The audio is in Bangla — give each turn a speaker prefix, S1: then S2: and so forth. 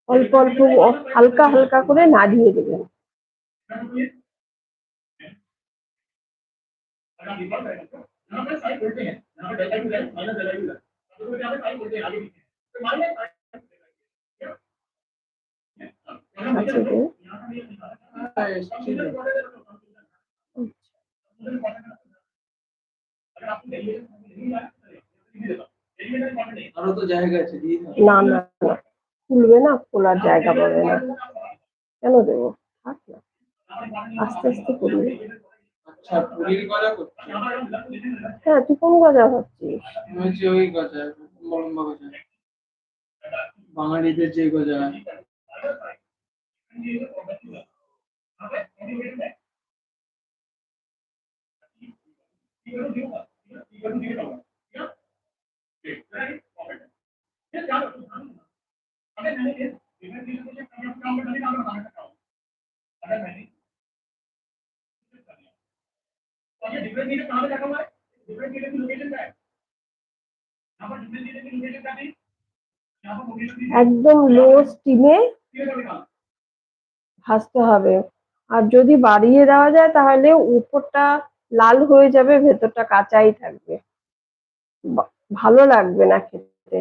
S1: অল্প অল্প হালকা হালকা করে নাড়িয়ে দেবেন।
S2: আরো তো জায়গা আছে,
S1: না না না, খুলবে না, খোলার জায়গা পাবে না। কেন দেবো, থাক না, আস্তে আস্তে করবে।
S2: আচ্ছা, পুরীর গজা করছি।
S1: হ্যাঁ, তুই কোন গজা ভাবছিস?
S2: বলছি ওই গজা, লম্বা গজা, বাঙালিদের যে গজা।
S1: একদম লো স্টিমে ভাজতে হবে। আর যদি বাড়িয়ে দেওয়া যায় তাহলে উপরটা লাল হয়ে যাবে, ভেতরটা কাঁচাই থাকবে, ভালো লাগবে না খেতে।